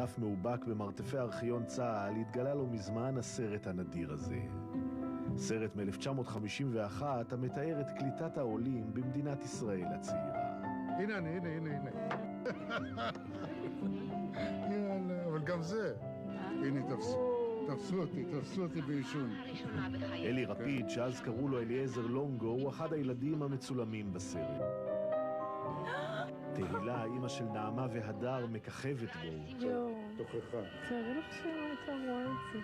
ענף מאובק במרתפי ארכיון צה"ל, התגלה לו מזמן הסרט הנדיר הזה. סרט מ-1951 המתאר את קליטת העולים במדינת ישראל הצעירה. הנה. יאללה, אבל גם זה. הנה, תפסו אותי בעישון. אלי רפיד, שאז קראו לו אליעזר לונגו, הוא אחד הילדים המצולמים בסרט. תהילה, אמא של נעמה והדר, מככבת בו. תוכחה. תארי לך שהייתה רואה את זה.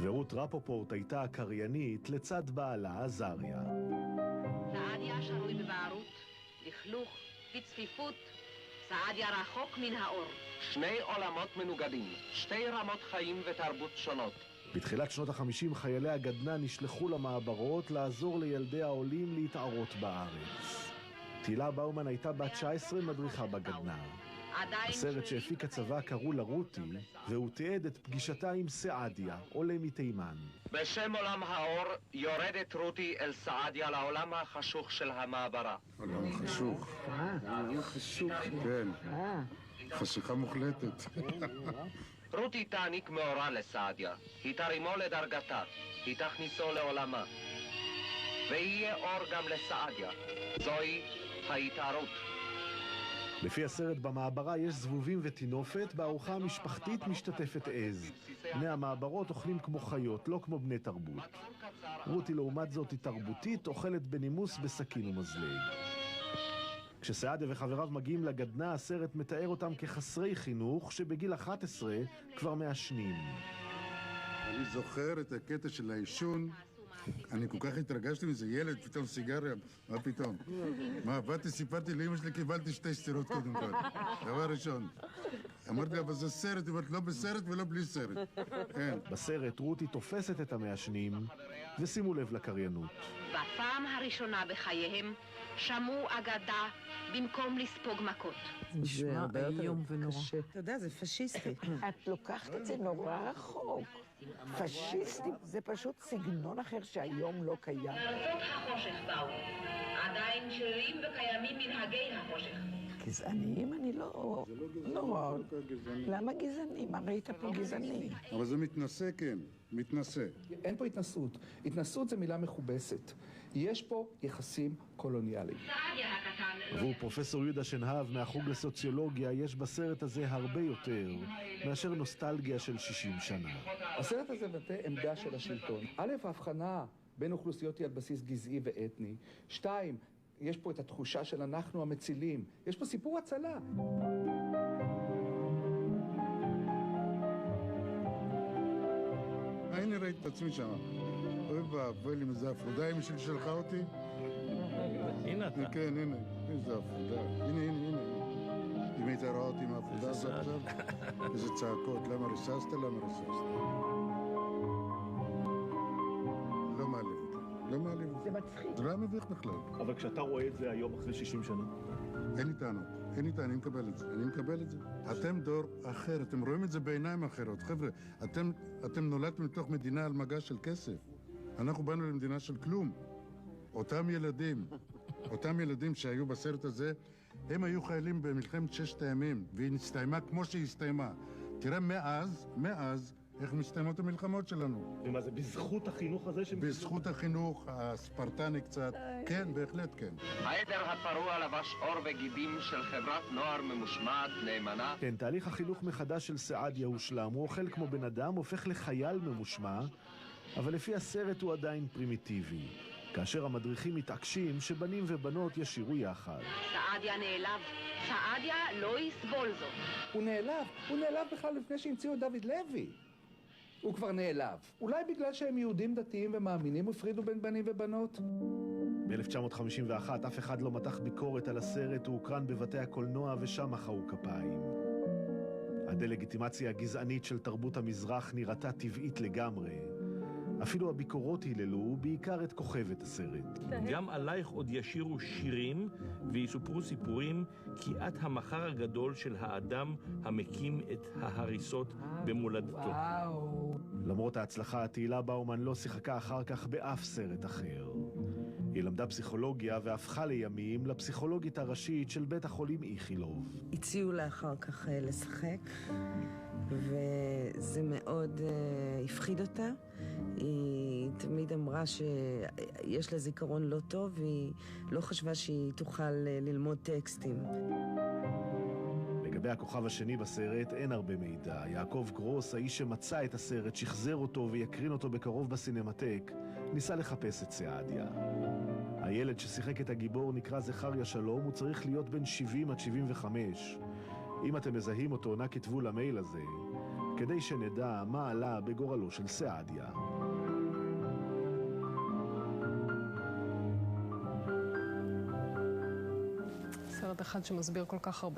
ורות רפופורט הייתה הקריינית לצד בעלה עזריה. סעדיה שרוי בבערות, לכלוך, בצפיפות, סעדיה רחוק מן האור. שני עולמות מנוגדים, שתי רמות חיים ותרבות שונות. בתחילת שנות ה-50 חיילי הגדנ"ע נשלחו למעברות לעזור לילדי העולים להתערות בארץ. תהילה באומן הייתה בת 19 מדריכה בגדנ"ע. בסרט שהפיק הצבא קראו לה רותי, והוא תיעד את פגישתה עם סעדיה, עולה מתימן. בשם עולם האור יורדת רותי אל סעדיה לעולם החשוך של המעברה. עולם חשוך. עולם חשוך. כן. חשיכה מוחלטת. רותי תעניק מאורה לסעדיה, היא תרימו לדרגתה, היא תכניסו לעולמה. ויהיה אור גם לסעדיה, זוהי ההתערות. לפי הסרט במעברה יש זבובים ותינופת, בארוחה המשפחתית משתתפת עז. בני המעברות אוכלים כמו חיות, לא כמו בני תרבות. רותי לעומת זאת היא תרבותית, אוכלת בנימוס בסכין ומזלג. כשסעדיה וחבריו מגיעים לגדנ"ע, הסרט מתאר אותם כחסרי חינוך שבגיל 11 כבר מעשנים. אני זוכר את הקטע של העישון. אני כל כך התרגשתי מזה, ילד, פתאום סיגריה, מה פתאום? מה, באתי, סיפרתי לאמא שלי, קיבלתי 2 סטירות קודם כל. דבר ראשון. אמרתי לה, אבל זה סרט, היא אומרת, לא בסרט ולא בלי סרט. כן. בסרט רותי תופסת את המעשנים, ושימו לב לקריינות. בפעם הראשונה בחייהם שמעו אגדה במקום לספוג מכות. זה הרבה איום ונורא. אתה יודע, זה פשיסטי. את לוקחת את זה נורא רחוק. פשיסטי, זה פשוט סגנון אחר שהיום לא קיים. מארצות החושך באו, עדיין שרירים וקיימים מנהגי החושך. גזענים? אני לא... נורא. למה גזענים? הרי היית פה גזעני. אבל זה מתנשא, כן. מתנשא. אין פה התנסות. התנסות זה מילה מכובסת. יש פה יחסים קולוניאליים. סעדיה הקטן... עבור פרופסור יהודה שנהב מהחוג לסוציולוגיה יש בסרט הזה הרבה יותר מאשר נוסטלגיה של 60 שנה. הסרט הזה מבטא עמדה של השלטון. א', ההבחנה בין אוכלוסיות היא על בסיס גזעי ואתני. 2, יש פה את התחושה של אנחנו המצילים. יש פה סיפור הצלה. הנה ראיתי את עצמי שם. אוי ואבוי לי, איזה הפרודה אמא שלי שלחה אותי. הנה אתה. כן, הנה. איזה הפרודה. הנה. אם היית רואה אותי עם ההפרודה הזאת עכשיו, איזה צעקות. למה ריססת? לא מעליב אותי. לא מעליב אותי. זה מצחיק. זה לא היה מביך בכלל. אבל כשאתה רואה את זה היום אחרי 60 שנה? אין לי טענות, אני מקבל את זה. אתם דור אחר, אתם רואים את זה בעיניים אחרות. חבר'ה, אתם נולדתם לתוך מדינה על מגע של כסף. אנחנו באנו למדינה של כלום. אותם ילדים שהיו בסרט הזה, הם היו חיילים במלחמת 6 הימים, והיא הסתיימה כמו שהיא הסתיימה. תראה, מאז, איך מסתיימות המלחמות שלנו. ומה זה, בזכות החינוך הזה? בזכות החינוך, הספרטני קצת. כן, בהחלט כן. העדר הפרוע לבש עור וגידים של חברת נוער ממושמעת, נאמנה. כן, תהליך החינוך מחדש של סעדיה הושלם. הוא אוכל כמו בן אדם, הופך לחייל ממושמע, אבל לפי הסרט הוא עדיין פרימיטיבי. כאשר המדריכים מתעקשים שבנים ובנות ישירו יחד. סעדיה נעלב. סעדיה לא יסבול זאת. הוא נעלב בכלל לפני שהמציאו את דוד לוי. הוא כבר נעלב. אולי בגלל שהם יהודים דתיים ומאמינים הפרידו בין בנים ובנות? ב-1951 אף אחד לא מתח ביקורת על הסרט, הוא הוקרן בבתי הקולנוע ושם מחאו כפיים. הדלגיטימציה הגזענית של תרבות המזרח נראתה טבעית לגמרי. אפילו הביקורות היללו, בעיקר את כוכבת הסרט. גם עלייך עוד ישירו שירים ויסופרו סיפורים, כי את המחר הגדול של האדם המקים את ההריסות במולדתו. למרות ההצלחה, תהילה באומן לא שיחקה אחר כך באף סרט אחר. היא למדה פסיכולוגיה והפכה לימים לפסיכולוגית הראשית של בית החולים איכילוב. הציעו לה אחר כך לשחק, וזה מאוד הפחיד אותה. היא תמיד אמרה שיש לה זיכרון לא טוב, והיא לא חשבה שהיא תוכל ללמוד טקסטים. לגבי הכוכב השני בסרט אין הרבה מידע. יעקב גרוס, האיש שמצא את הסרט, שחזר אותו ויקרין אותו בקרוב בסינמטק, ניסה לחפש את סעדיה. הילד ששיחק את הגיבור נקרא זכריה שלום, הוא צריך להיות בין 70 עד 75. אם אתם מזהים אותו, נא כתבו למייל הזה, כדי שנדע מה עלה בגורלו של סעדיה. סרט אחד שמסביר כל כך הרבה.